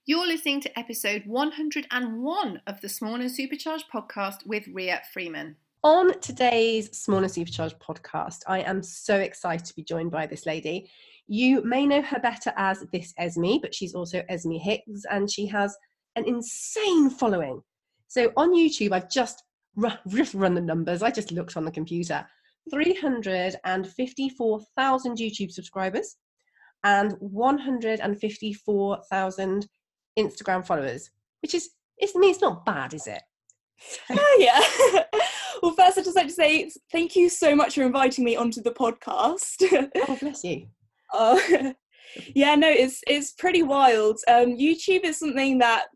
You're listening to episode 101 of the Small and Supercharged podcast with Ria Freeman. On today's Small and Supercharged podcast, I am so excited to be joined by this lady. You may know her better as ThisEsme, but she's also Esme Higgs, and she has an insane following. So on YouTube, I've just run the numbers. I just looked on the computer. 354,000 YouTube subscribers and 154,000 Instagram followers, which is, it's not bad, is it? Oh, yeah. Well, first I'd just like to say thank you so much for inviting me onto the podcast. Oh, bless you. Yeah, no, it's pretty wild. YouTube is something that,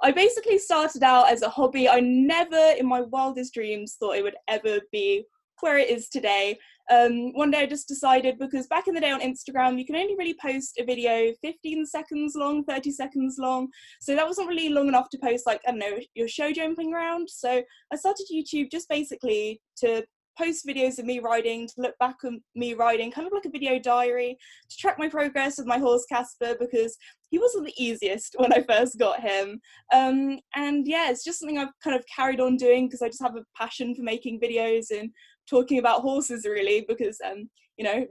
I basically started out as a hobby. I never in my wildest dreams thought it would ever be where it is today. One day I just decided, because back in the day on Instagram you can only really post a video 15 seconds long, 30 seconds long, so that wasn't really long enough to post, like, I don't know, your show jumping around. So I started YouTube just basically to post videos of me riding, to look back on me riding, kind of like a video diary, to track my progress with my horse Casper, because he wasn't the easiest when I first got him. And yeah, it's just something I've kind of carried on doing because I just have a passion for making videos and talking about horses, really, because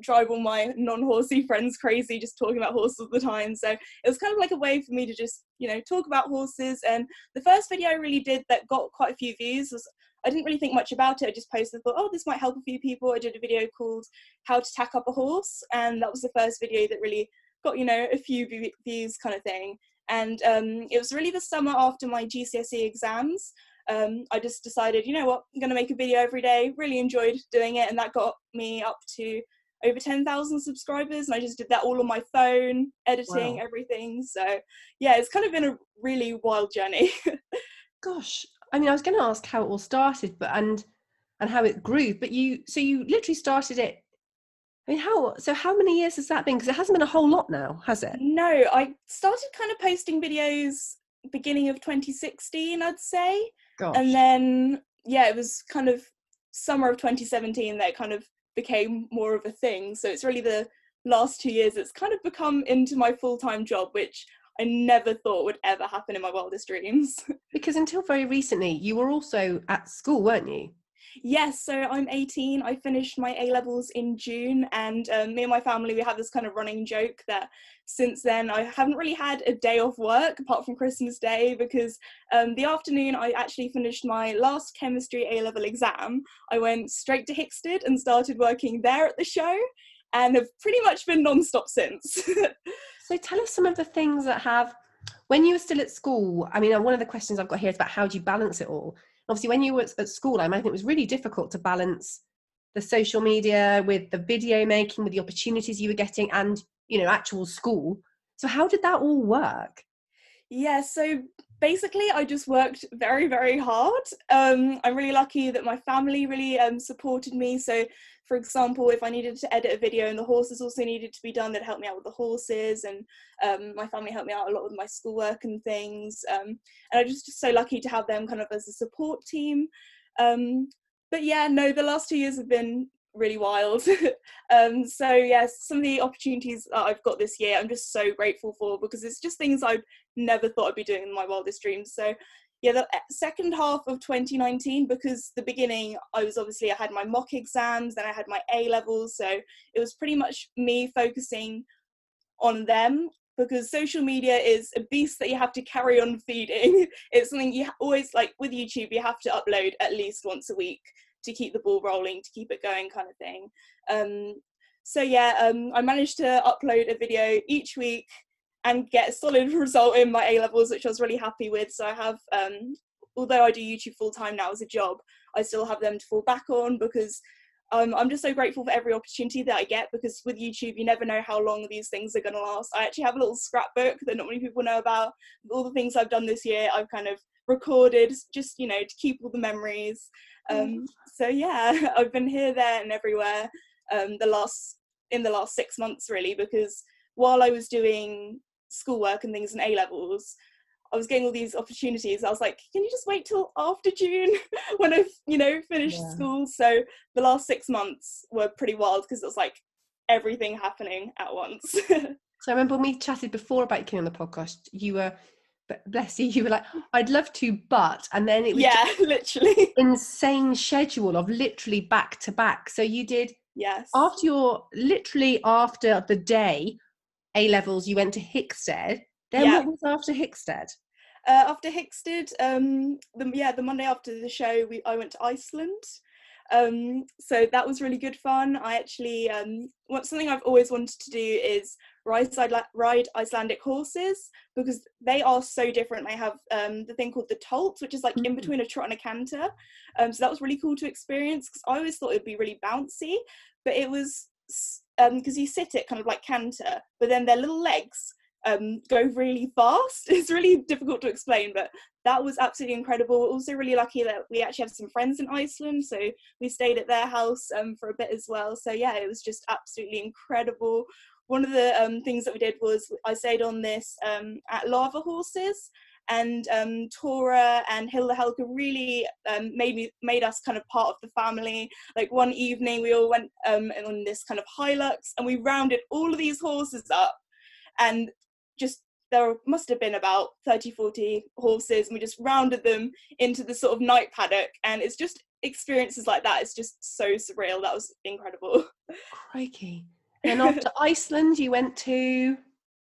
drive all my non-horsey friends crazy just talking about horses all the time. So it was kind of like a way for me to just talk about horses. And the first video I really did that got quite a few views was, I didn't really think much about it. I just posted, thought, oh, this might help a few people. I did a video called How to Tack Up a Horse, and that was the first video that really got a few views, kind of thing. And it was really the summer after my GCSE exams. I just decided, you know what, I'm going to make a video every day. Really enjoyed doing it, and that got me up to over 10,000 subscribers, and I just did that all on my phone, editing, Wow. Everything. So yeah, it's kind of been a really wild journey. Gosh, I mean, I was going to ask how it all started, but and how it grew, but you literally started it. I mean, how many years has that been? Because it hasn't been a whole lot now, has it? No, I started kind of posting videos beginning of 2016, I'd say. Gosh. And then, yeah, it was kind of summer of 2017 that it kind of became more of a thing. So it's really the last 2 years it's kind of become into my full-time job, which I never thought would ever happen in my wildest dreams. Because until very recently, you were also at school, weren't you? Yes, so I'm 18. I finished my A-levels in June, and me and my family, we have this kind of running joke that since then I haven't really had a day off work apart from Christmas Day, because the afternoon I actually finished my last chemistry A-level exam. I went straight to Hicksted and started working there at the show, and have pretty much been non-stop since. So tell us some of the things that have, when you were still at school, I mean, one of the questions I've got here is about how do you balance it all? Obviously, when you were at school, I imagine it was really difficult to balance the social media with the video making, with the opportunities you were getting, and, actual school. So how did that all work? Yeah, so basically I just worked very, very hard. I'm really lucky that my family really supported me. So, for example, if I needed to edit a video and the horses also needed to be done, they'd help me out with the horses, and my family helped me out a lot with my schoolwork and things. And I'm just so lucky to have them kind of as a support team. But yeah, no, the last 2 years have been really wild. So yes, some of the opportunities that I've got this year I'm just so grateful for, because it's just things I never thought I'd be doing in my wildest dreams. So yeah, the second half of 2019, because the beginning I had my mock exams, then I had my A-levels, so it was pretty much me focusing on them, because social media is a beast that you have to carry on feeding. It's something you always, like with YouTube, you have to upload at least once a week to keep the ball rolling, to keep it going, kind of thing. So yeah, I managed to upload a video each week and get a solid result in my A-levels, which I was really happy with. So I have, although I do YouTube full-time now as a job, I still have them to fall back on, because I'm just so grateful for every opportunity that I get, because with YouTube you never know how long these things are going to last. I actually have a little scrapbook that not many people know about, all the things I've done this year. I've kind of recorded just to keep all the memories. So yeah, I've been here, there and everywhere in the last 6 months, really, because while I was doing schoolwork and things and A-levels, I was getting all these opportunities. I was like, can you just wait till after June when I've finished school? So the last 6 months were pretty wild, because it was like everything happening at once. So I remember when we chatted before about coming on the podcast, you were, but bless you, you were like, I'd love to, but, and then it was just literally insane schedule of literally back to back. So you did, yes, after the day A-levels, you went to Hickstead. Then what was after Hickstead? After Hickstead, the Monday after the show, I went to Iceland. So that was really good fun. I actually, something I've always wanted to do is ride Icelandic horses, because they are so different. They have the thing called the tolt, which is like in between a trot and a canter. So that was really cool to experience, because I always thought it'd be really bouncy, but it was because you sit it kind of like canter, but then their little legs go really fast. It's really difficult to explain, but that was absolutely incredible. We're also really lucky that we actually have some friends in Iceland, so we stayed at their house for a bit as well. So yeah, it was just absolutely incredible. One of the things that we did was I stayed on this at lava horses, and Tora and Hilda Helga really made us kind of part of the family. Like one evening we all went on this kind of Hilux, and we rounded all of these horses up, and just there must have been about 30-40 horses, and we just rounded them into the sort of night paddock, and it's just experiences like that, it's just so surreal. That was incredible. Crikey. And after Iceland you went to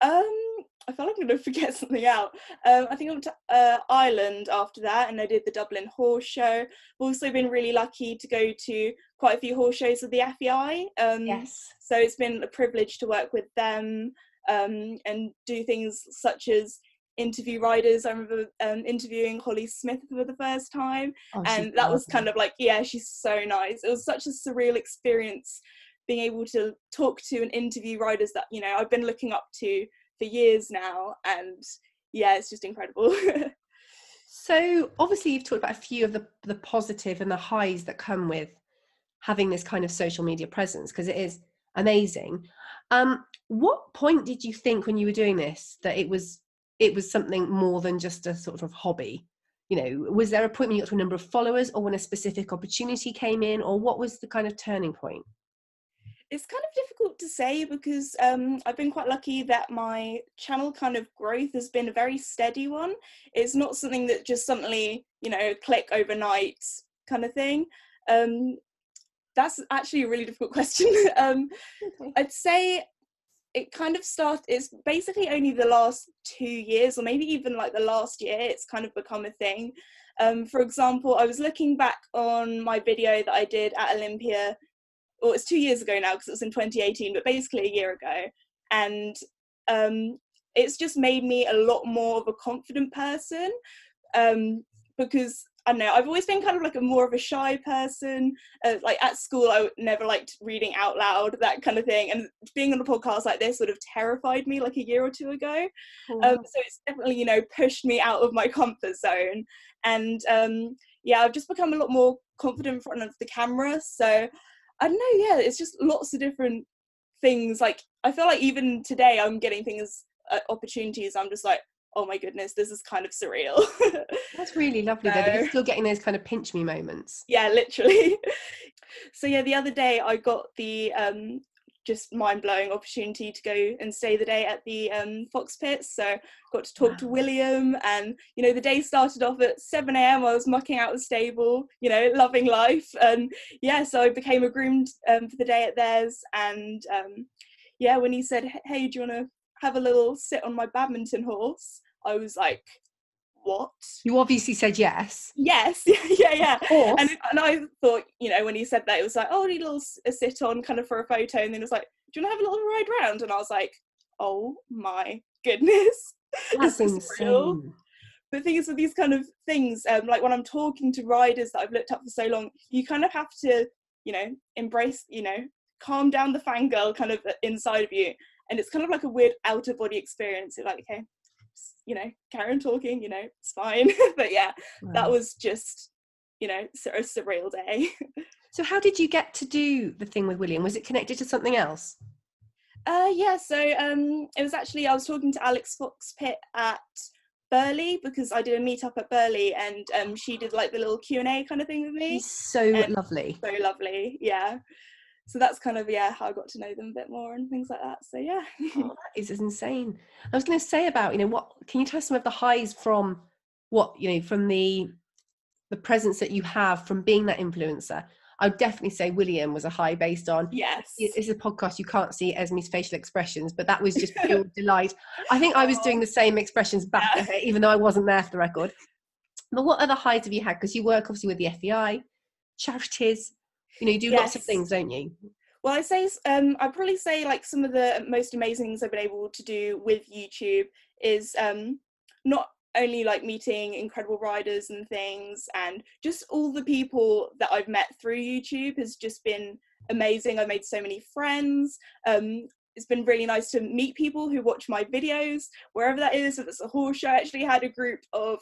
I feel like I'm going to forget something out. I think I went to Ireland after that, and I did the Dublin Horse Show. I've also been really lucky to go to quite a few horse shows with the FEI. yes. So it's been a privilege to work with them and do things such as interview riders. I remember interviewing Holly Smith for the first time, and that was kind of like, yeah, she's so nice. It was such a surreal experience being able to talk to and interview riders that, you know, I've been looking up to for years now, and yeah, it's just incredible. So obviously you've talked about a few of the positive and the highs that come with having this kind of social media presence, because it is amazing. What point did you think when you were doing this that it was something more than just a sort of hobby? You know, was there a point when you got to a number of followers, or when a specific opportunity came in, or what was the kind of turning point? It's kind of difficult to say, because I've been quite lucky that my channel kind of growth has been a very steady one. It's not something that just suddenly, you know, click overnight kind of thing. That's actually a really difficult question. Okay. I'd say it kind of it's basically only the last 2 years, or maybe even like the last year, it's kind of become a thing. For example, I was looking back on my video that I did at Olympia. Well, it's 2 years ago now because it was in 2018, but basically a year ago. And it's just made me a lot more of a confident person, because, I don't know, I've always been kind of like more of a shy person. Like at school, I never liked reading out loud, that kind of thing. And being on a podcast like this would have terrified me like a year or two ago. So it's definitely, you know, pushed me out of my comfort zone. And yeah, I've just become a lot more confident in front of the camera. So I don't know, yeah, it's just lots of different things. Like, I feel like even today I'm getting things, opportunities, I'm just like, oh my goodness, this is kind of surreal. That's really lovely, though, that you're still getting those kind of pinch me moments. Yeah, literally. So yeah, the other day I got the just mind-blowing opportunity to go and stay the day at the Fox Pits. So got to talk to William, and, you know, the day started off at 7 a.m. I was mucking out the stable, you know, loving life. And yeah, so I became a groomed for the day at theirs. And yeah, when he said, hey, do you want to have a little sit on my badminton horse, I was like, what? You obviously said yes. Yes, yeah. Of course. And I thought, you know, when he said that, it was like, oh, I need a little sit on kind of for a photo. And then it was like, do you want to have a little ride round? And I was like, oh my goodness. That's insane. But the thing is, with these kind of things, like when I'm talking to riders that I've looked up for so long, you kind of have to, you know, embrace, you know, calm down the fangirl kind of inside of you. And it's kind of like a weird outer body experience. You're like, okay, you know, carry on talking, you know, it's fine. But yeah, that was just, you know, a surreal day. So how did you get to do the thing with William? Was it connected to something else? Yeah, so it was actually, I was talking to Alex Fox-Pitt at Burley, because I did a meetup at Burley, and she did like the little Q&A kind of thing with me. He's so lovely. So lovely, yeah. So that's kind of, yeah, how I got to know them a bit more and things like that. So yeah. Oh, that is insane. I was going to say about, what can you tell us some of the highs from from the presence that you have from being that influencer? I would definitely say William was a high based on, Yes. This is a podcast, you can't see Esme's facial expressions, but that was just pure delight. I think I was doing the same expressions back at her, even though I wasn't there for the record. But what other highs have you had? Because you work obviously with the FEI, charities, you do lots of things, don't you? Well, I'd probably say like some of the most amazing things I've been able to do with YouTube is not only like meeting incredible riders and things, and just all the people that I've met through YouTube has just been amazing. I've made so many friends. It's been really nice to meet people who watch my videos, wherever that is. If it's a horse show, I actually had a group of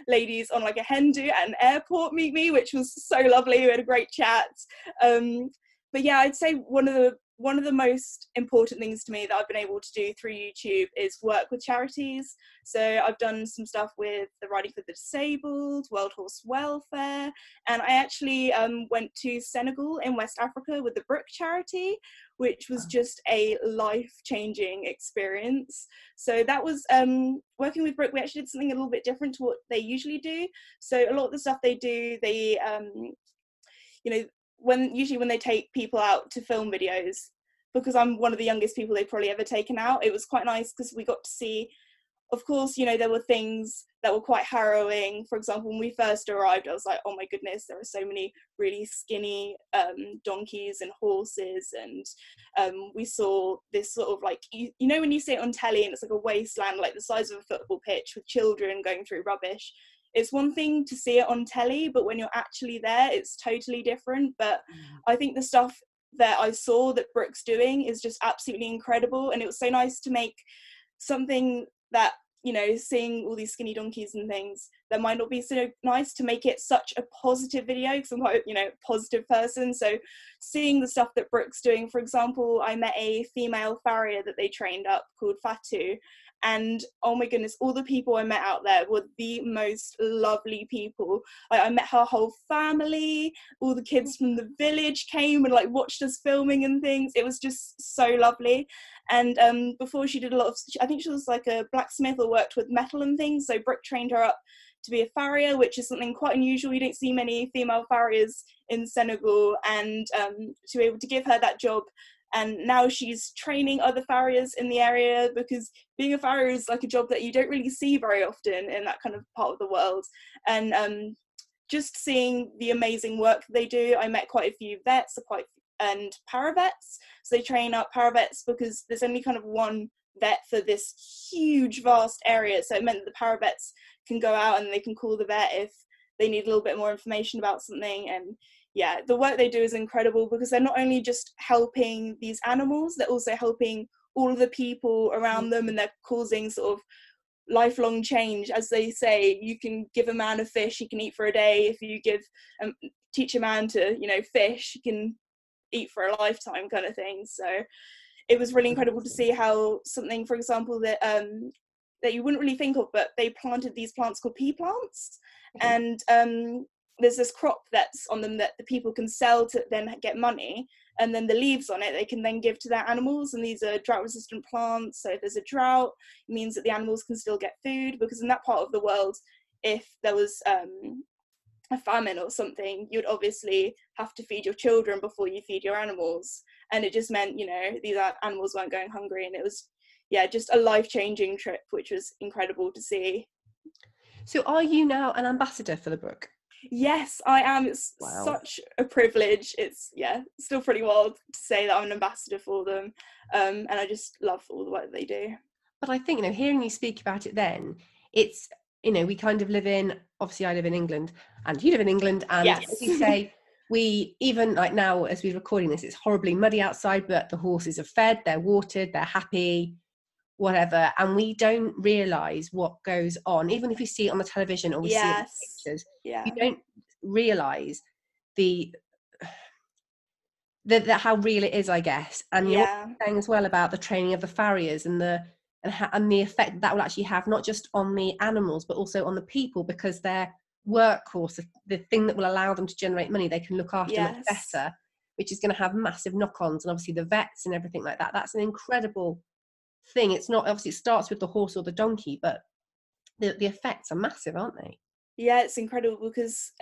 ladies on like a hen do at an airport meet me, which was so lovely. We had a great chat. But yeah, I'd say one of the most important things to me that I've been able to do through YouTube is work with charities. So I've done some stuff with the Riding for the Disabled, World Horse Welfare, and I actually went to Senegal in West Africa with the Brooke charity, which was just a life-changing experience. So that was working with Brooke. We actually did something a little bit different to what they usually do. So a lot of the stuff they do, they when they take people out to film videos, because I'm one of the youngest people they've probably ever taken out, it was quite nice because we got to see, of course, there were things that were quite harrowing. For example, when we first arrived, I was like, oh my goodness, there are so many really skinny donkeys and horses, and we saw this sort of like, when you see it on telly and it's like a wasteland, like the size of a football pitch with children going through rubbish. It's one thing to see it on telly, but when you're actually there, it's totally different. But I think the stuff that I saw that Brooke's doing is just absolutely incredible. And it was so nice to make something that, seeing all these skinny donkeys and things that might not be so nice, to make it such a positive video, because I'm quite, a positive person. So seeing the stuff that Brooke's doing, for example, I met a female farrier that they trained up called Fatu. And oh my goodness, all the people I met out there were the most lovely people. Like, I met her whole family, all the kids from the village came and like watched us filming and things. It was just so lovely. And before she did I think she was like a blacksmith or worked with metal and things. So Brooke trained her up to be a farrier, which is something quite unusual. You don't see many female farriers in Senegal, and to be able to give her that job. And now she's training other farriers in the area, because being a farrier is like a job that you don't really see very often in that kind of part of the world. And just seeing the amazing work they do, I met quite a few vets and paravets. So they train up paravets because there's only kind of one vet for this huge, vast area. So it meant that the paravets can go out and they can call the vet if they need a little bit more information about something. And yeah, the work they do is incredible, because they're not only just helping these animals, they're also helping all of the people around them, and they're causing sort of lifelong change. As they say, you can give a man a fish he can eat for a day. If you teach a man to fish, he can eat for a lifetime, kind of thing. So it was really incredible to see how something, for example, that you wouldn't really think of, but they planted these plants called pea plants, and there's this crop that's on them that the people can sell to then get money, and then the leaves on it they can then give to their animals. And these are drought resistant plants, so if there's a drought, it means that the animals can still get food, because in that part of the world, if there was a famine or something, you'd obviously have to feed your children before you feed your animals, and it just meant these animals weren't going hungry. And it was just a life-changing trip, which was incredible to see. So are you now an ambassador for the book? Yes, I am. It's Wow. Such a privilege. It's still pretty wild to say that I'm an ambassador for them, and I just love all the work that they do. But I think hearing you speak about it, then it's we kind of live in, obviously I live in England and you live in England, and Yes. as you say, we even like now as we're recording this, it's horribly muddy outside, but the horses are fed, they're watered, they're happy, whatever, and we don't realise what goes on, even if we see it on the television or we see it in pictures. You don't realise the how real it is, I guess. And you're saying as well about the training of the farriers and the effect that will actually have, not just on the animals but also on the people, because their workhorse, the thing that will allow them to generate money, they can look after much better. which is going to have massive knock-ons, and obviously the vets and everything like that. That's an incredible thing. It's not, obviously it starts with the horse or the donkey, but the effects are massive, aren't they? Yeah, it's incredible because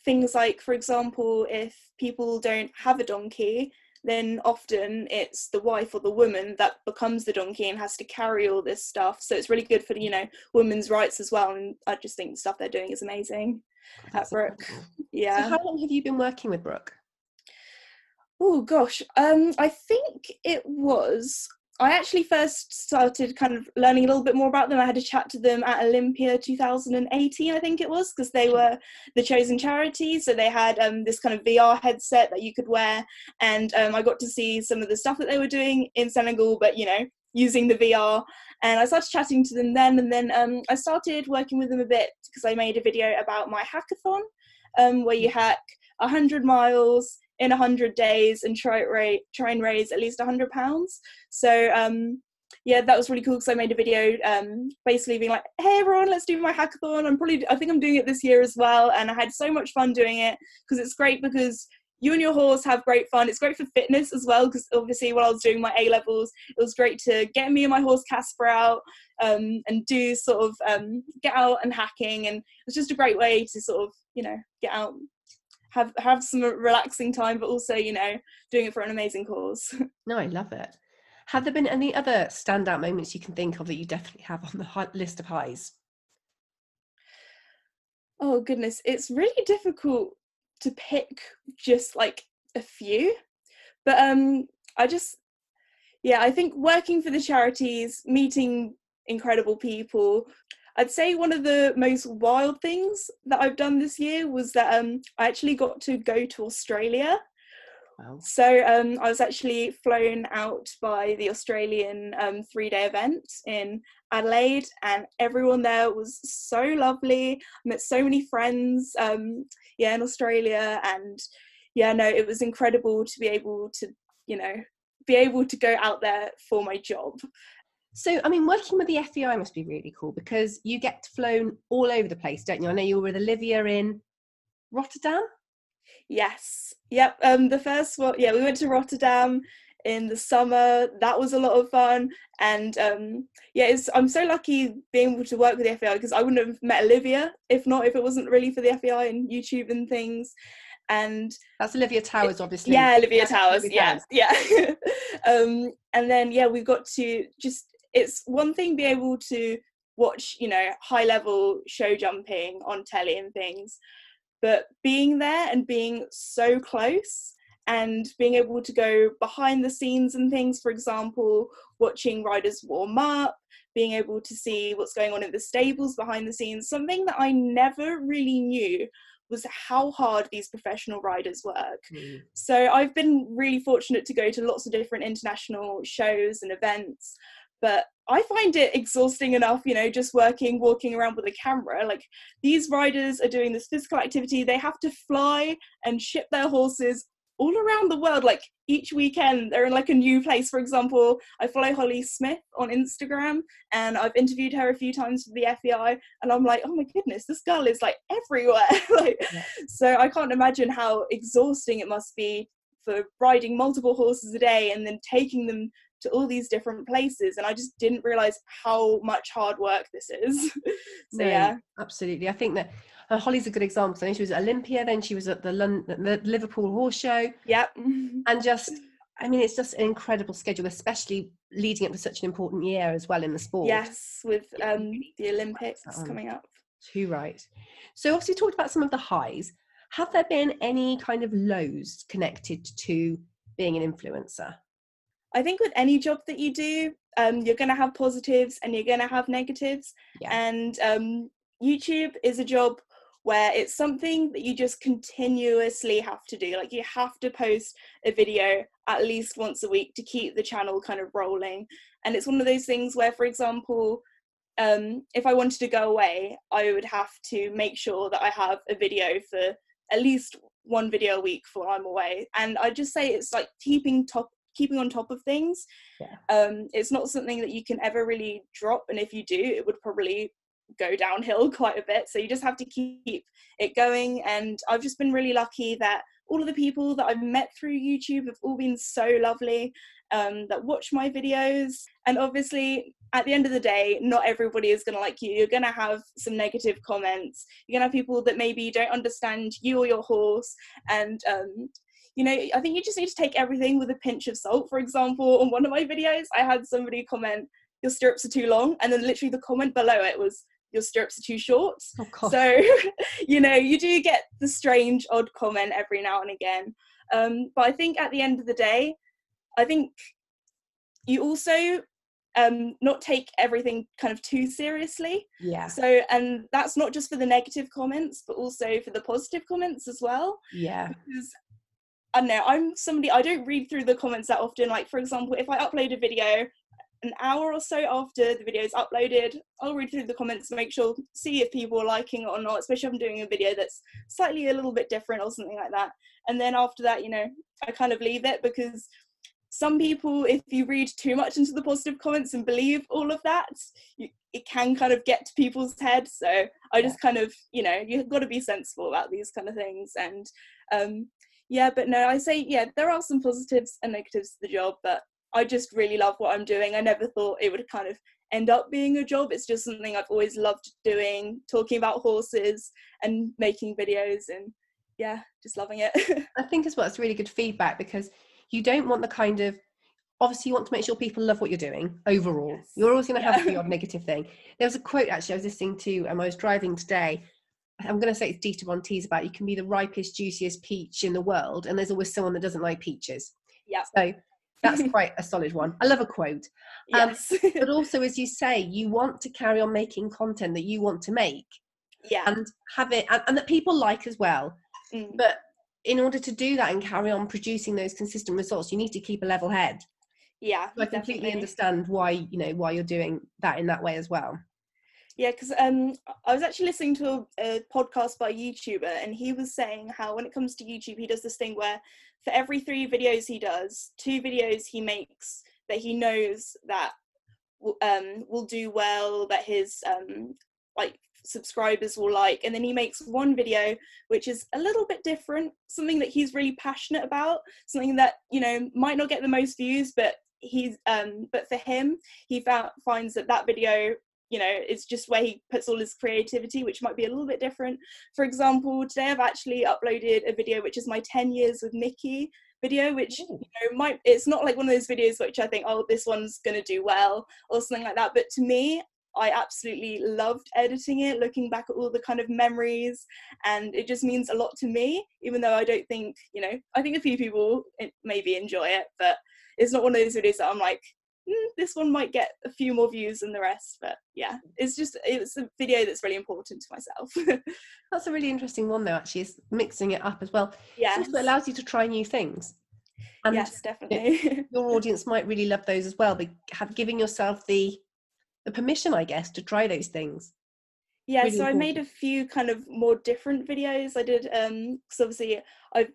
things like, for example, if people don't have a donkey, then often it's the wife or the woman that becomes the donkey and has to carry all this stuff. So it's really good for, you know, women's rights as well. And I just think the stuff they're doing is amazing at Brooke. Yeah. So how long have you been working with Brooke? Oh gosh, I think I actually first started kind of learning a little bit more about them. I had a chat to them at Olympia 2018, I think it was, because they were the chosen charity. So they had this kind of VR headset that you could wear, and I got to see some of the stuff that they were doing in Senegal, but, you know, using the VR. And I started chatting to them then, and then I started working with them a bit because I made a video about my hackathon, where you hack 100 miles in 100 days and try and raise at least £100. So yeah, that was really cool because I made a video basically being like, hey everyone, let's do my hackathon. I think I'm doing it this year as well, and I had so much fun doing it because it's great because you and your horse have great fun. It's great for fitness as well, because obviously while I was doing my A-levels, it was great to get me and my horse Casper out and do sort of get out and hacking, and it's just a great way to sort of, you know, get out, have some relaxing time, but also, you know, doing it for an amazing cause. No, I love it. Have there been any other standout moments you can think of that you definitely have on the list of highs? Oh goodness, it's really difficult to pick just like a few, but I think working for the charities, meeting incredible people. I'd say one of the most wild things that I've done this year was that I actually got to go to Australia. Wow. So I was actually flown out by the Australian 3-day event in Adelaide, and everyone there was so lovely. I met so many friends in Australia, and it was incredible to be able to go out there for my job. So, I mean, working with the FEI must be really cool because you get flown all over the place, don't you? I know you were with Olivia in Rotterdam. Yes. Yep. The first one, we went to Rotterdam in the summer. That was a lot of fun. And I'm so lucky being able to work with the FEI because I wouldn't have met Olivia if it wasn't really for the FEI and YouTube and things. And that's Olivia Towers, obviously. Yeah, Olivia Towers. Yeah. And then we got to it's one thing be able to watch, you know, high level show jumping on telly and things, but being there and being so close and being able to go behind the scenes and things, for example, watching riders warm up, being able to see what's going on in the stables behind the scenes, something that I never really knew was how hard these professional riders work. So I've been really fortunate to go to lots of different international shows and events, but I find it exhausting enough, you know, just walking around with a camera. Like, these riders are doing this physical activity. They have to fly and ship their horses all around the world. Like, each weekend they're in like a new place. For example, I follow Holly Smith on Instagram, and I've interviewed her a few times for the FEI, and I'm like, oh my goodness, this girl is like everywhere. So I can't imagine how exhausting it must be for riding multiple horses a day and then taking them to all these different places, and I just didn't realize how much hard work this is. Absolutely. I think that Holly's a good example. I know she was at Olympia, then she was at the Liverpool Horse Show. Yep. And it's just an incredible schedule, especially leading up to such an important year as well in the sport. Yes, with the Olympics coming up. Too right. So obviously we talked about some of the highs. Have there been any kind of lows connected to being an influencer? I think with any job that you do, you're going to have positives and you're going to have negatives. Yeah. And YouTube is a job where it's something that you just continuously have to do. Like, you have to post a video at least once a week to keep the channel kind of rolling. And it's one of those things where, for example, if I wanted to go away, I would have to make sure that I have a video for at least one video a week before I'm away. And I just say it's like keeping on top of things. It's not something that you can ever really drop, and if you do, it would probably go downhill quite a bit. So you just have to keep it going. And I've just been really lucky that all of the people that I've met through YouTube have all been so lovely, that watch my videos. And obviously, at the end of the day, not everybody is going to like you. You're going to have some negative comments. You're going to have people that maybe don't understand you or your horse. And, you know, I think you just need to take everything with a pinch of salt. For example, on one of my videos, I had somebody comment, "Your stirrups are too long." And then literally the comment below it was, "Your stirrups are too short." Oh, gosh. So, you know, you do get the strange, odd comment every now and again. But I think at the end of the day, I think you also not take everything kind of too seriously. Yeah. So, and that's not just for the negative comments, but also for the positive comments as well. Yeah. Because I don't know, I'm somebody, I don't read through the comments that often. Like, for example, if I upload a video, an hour or so after the video is uploaded, I'll read through the comments and make sure, see if people are liking it or not, especially if I'm doing a video that's slightly a little bit different or something like that. And then after that, you know, I kind of leave it, because some people, if you read too much into the positive comments and believe all of that, it can kind of get to people's heads. So I just kind of, you know, you've got to be sensible about these kind of things. And yeah, but no, I say, yeah, there are some positives and negatives to the job, but I just really love what I'm doing. I never thought it would kind of end up being a job. It's just something I've always loved doing, talking about horses and making videos, and yeah, just loving it. I think as well, it's really good feedback, because you don't want the kind of, obviously you want to make sure people love what you're doing overall. Yes. You're always going to have the odd negative thing. There was a quote actually I was listening to, I was driving today. I'm going to say it's Dieter Von Teese about, you can be the ripest, juiciest peach in the world, and there's always someone that doesn't like peaches. Yeah. So that's quite a solid one. I love a quote. Yes. But also, as you say, you want to carry on making content that you want to make. Yeah. And have it, and that people like as well. But in order to do that and carry on producing those consistent results, you need to keep a level head. Yeah. So I completely understand why, you know, why you're doing that in that way as well. Yeah, because I was actually listening to a podcast by a YouTuber, and he was saying how when it comes to YouTube, he does this thing where for every 3 videos he does, 2 videos he makes that he knows that will do well, that his like subscribers will like, and then he makes 1 video which is a little bit different, something that he's really passionate about, something that, you know, might not get the most views, but he's but for him, he finds that video, you know, it's just where he puts all his creativity, which might be a little bit different. For example, today I've actually uploaded a video which is my 10 years with Mickey video, which, you know, it's not like one of those videos which I think, oh, this one's gonna do well or something like that, but to me, I absolutely loved editing it, looking back at all the kind of memories, and it just means a lot to me, even though I don't think, you know, I think a few people maybe enjoy it, but it's not one of those videos that I'm like, this one might get a few more views than the rest. But yeah, it's a video that's really important to myself. That's a really interesting one though, actually, is mixing it up as well. Yes. It also allows you to try new things. And yes, definitely. Your audience might really love those as well, but giving yourself the permission, I guess, to try those things. Yeah, really so important. I made a few kind of more different videos. I did, because obviously I've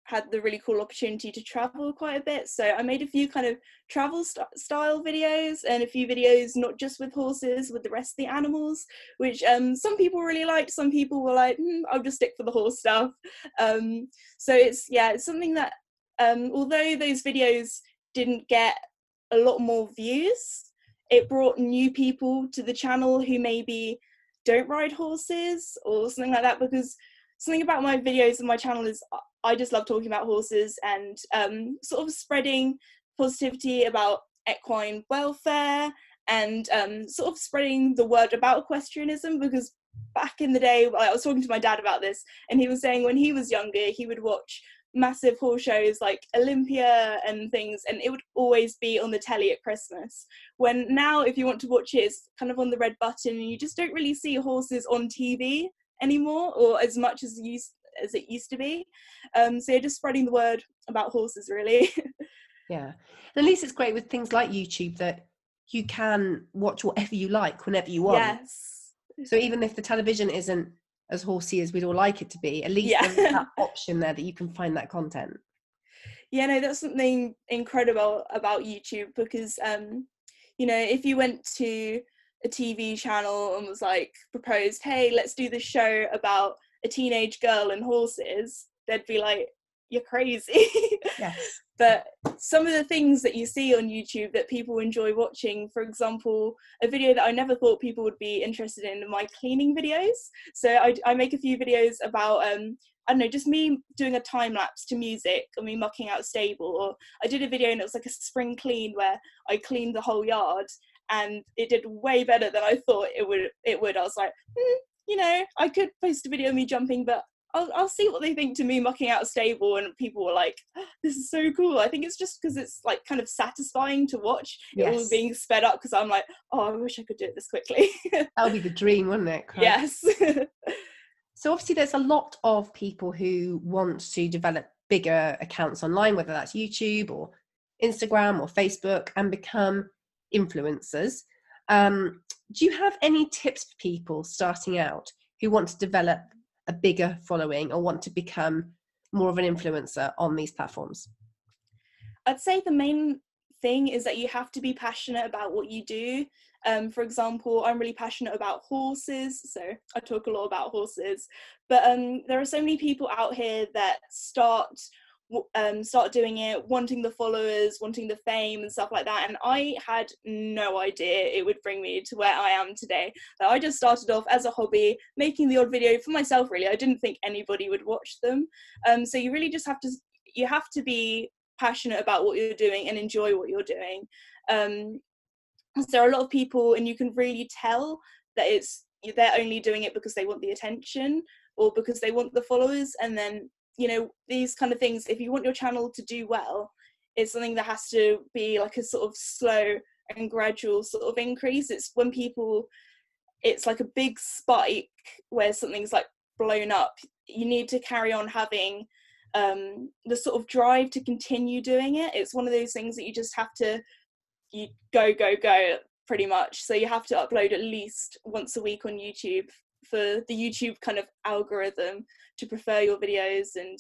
had the really cool opportunity to travel quite a bit, so I made a few kind of travel style videos, and a few videos not just with horses, with the rest of the animals, which some people really liked. Some people were like, I'll just stick for the horse stuff. So it's something that although those videos didn't get a lot more views, it brought new people to the channel who maybe don't ride horses or something like that, because something about my videos and my channel is I just love talking about horses and sort of spreading positivity about equine welfare, and sort of spreading the word about equestrianism, because back in the day, I was talking to my dad about this, and he was saying when he was younger, he would watch massive horse shows like Olympia and things, and it would always be on the telly at Christmas, when now if you want to watch it, it's kind of on the red button, and you just don't really see horses on TV anymore, or as much as it used to be. So you're just spreading the word about horses, really. Yeah, and at least it's great with things like YouTube that you can watch whatever you like whenever you want. Yes. So even if the television isn't as horsey as we'd all like it to be, at least there's that option there that you can find that content. Yeah, no, that's something incredible about YouTube, because you know, if you went to a TV channel and was like proposed, hey, let's do this show about a teenage girl and horses, they'd be like, you're crazy. Yes. But some of the things that you see on YouTube that people enjoy watching, for example, a video that I never thought people would be interested in, my cleaning videos. So I make a few videos about, I don't know, just me doing a time lapse to music, or me mucking out a stable. Or I did a video and it was like a spring clean where I cleaned the whole yard, and it did way better than I thought it would. I was like, you know, I could post a video of me jumping, but I'll see what they think to me mucking out a stable. And people were like, oh, this is so cool. I think it's just because it's like kind of satisfying to watch it all being sped up, because I'm like, oh, I wish I could do it this quickly. That would be the dream, wouldn't it? Craig? Yes. So obviously there's a lot of people who want to develop bigger accounts online, whether that's YouTube or Instagram or Facebook, and become influencers. Do you have any tips for people starting out who want to develop a bigger following or want to become more of an influencer on these platforms? I'd say the main thing is that you have to be passionate about what you do. For example, I'm really passionate about horses, so I talk a lot about horses, but there are so many people out here that start doing it, wanting the followers, wanting the fame and stuff like that, and I had no idea it would bring me to where I am today. I just started off as a hobby, making the odd video for myself, really. I didn't think anybody would watch them. So you really just have to be passionate about what you're doing and enjoy what you're doing. So there are a lot of people, and you can really tell that they're only doing it because they want the attention or because they want the followers. And then, you know, these kind of things, if you want your channel to do well, it's something that has to be like a sort of slow and gradual sort of increase. It's when it's like a big spike where something's like blown up. You need to carry on having the sort of drive to continue doing it. It's one of those things that you just have to go pretty much. So you have to upload at least once a week on YouTube for the YouTube kind of algorithm to prefer your videos. And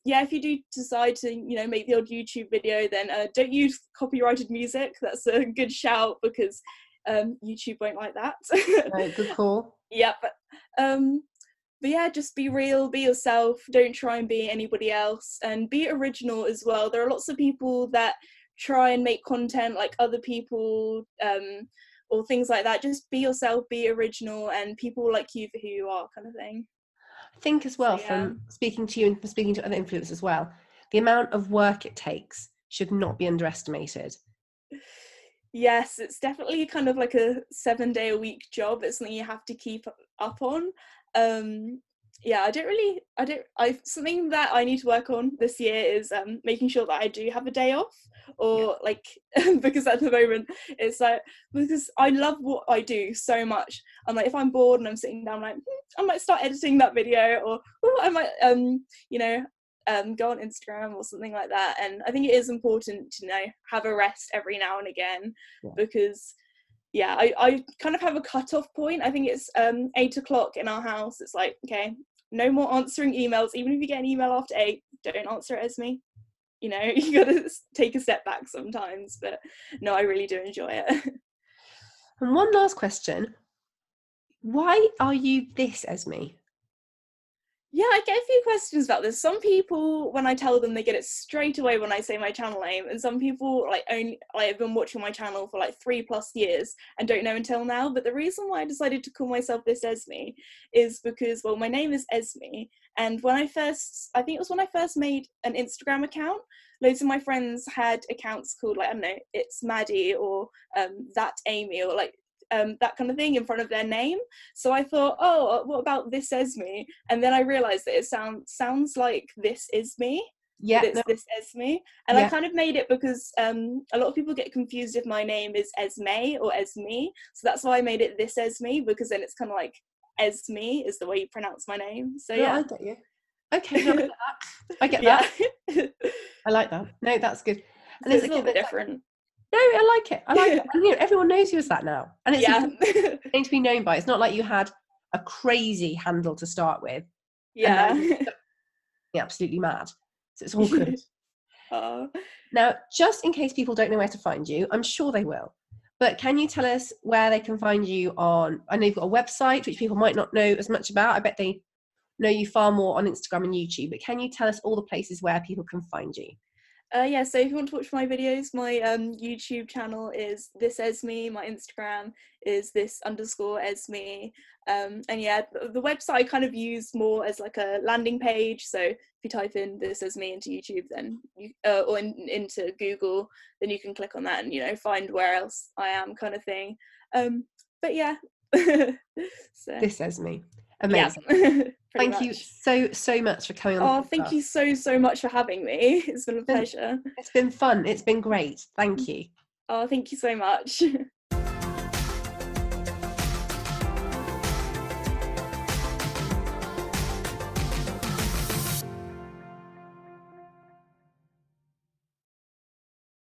if you do decide to, you know, make the odd YouTube video, then don't use copyrighted music. That's a good shout, because YouTube won't like that. Right, good call. Yeah, but yeah, just be real, be yourself, don't try and be anybody else, and be original as well. There are lots of people that try and make content like other people, or things like that. Just be yourself, be original, and people like you for who you are, kind of thing. I think as well, from speaking to you and from speaking to other influencers as well, the amount of work it takes should not be underestimated. Yes, it's definitely kind of like a 7-day-a-week job. It's something you have to keep up on. Something that I need to work on this year is making sure that I do have a day off, or like, because at the moment it's like, because I love what I do so much, I'm like, if I'm bored and I'm sitting down, like I might start editing that video, or I might go on Instagram or something like that. And I think it is important to, you know, have a rest every now and again, because I kind of have a cut-off point. I think it's 8 o'clock in our house. It's like, okay, no more answering emails. Even if you get an email after 8, don't answer it, Esme. You know, you gotta take a step back sometimes. But no, I really do enjoy it. And one last question. Why are you this, Esme? Yeah, I get a few questions about this. Some people, when I tell them, they get it straight away when I say my channel name, and some people have been watching my channel for like 3+ years and don't know until now. But the reason why I decided to call myself ThisEsme is because, well, my name is Esme, and when I first made an Instagram account, loads of my friends had accounts called, like, I don't know, It's Maddie, or That Amy, or like that kind of thing in front of their name. So I thought, oh, what about ThisEsme? And then I realized that it sounds like This Is Me. Yeah, it's ThisEsme. And I kind of made it because a lot of people get confused if my name is Esme or Esme. So that's why I made it ThisEsme, because then it's kind of like Esme is the way you pronounce my name. So I get you. Okay, no, I get that. I like that. No, that's good. And so it's a little bit different. No, I like it. And, you know, everyone knows you as that now, and it's a good thing to be known by. It's not like you had a crazy handle to start with. Yeah, absolutely mad. So it's all good. Now, just in case people don't know where to find you, I'm sure they will. But can you tell us where they can find you on? I know you've got a website which people might not know as much about. I bet they know you far more on Instagram and YouTube, but can you tell us all the places where people can find you? Yeah, so if you want to watch my videos, my YouTube channel is ThisEsme, my Instagram is this_Esme, and yeah, the website I kind of use more as like a landing page, so if you type in ThisEsme into YouTube, then or into Google, then you can click on that and, you know, find where else I am, kind of thing. But yeah. So ThisEsme. Amazing. Yeah. Thank you so much for coming on. Oh, thank you so much for having me. It's been a pleasure. It's been fun. It's been great. Thank you. Oh, thank you so much.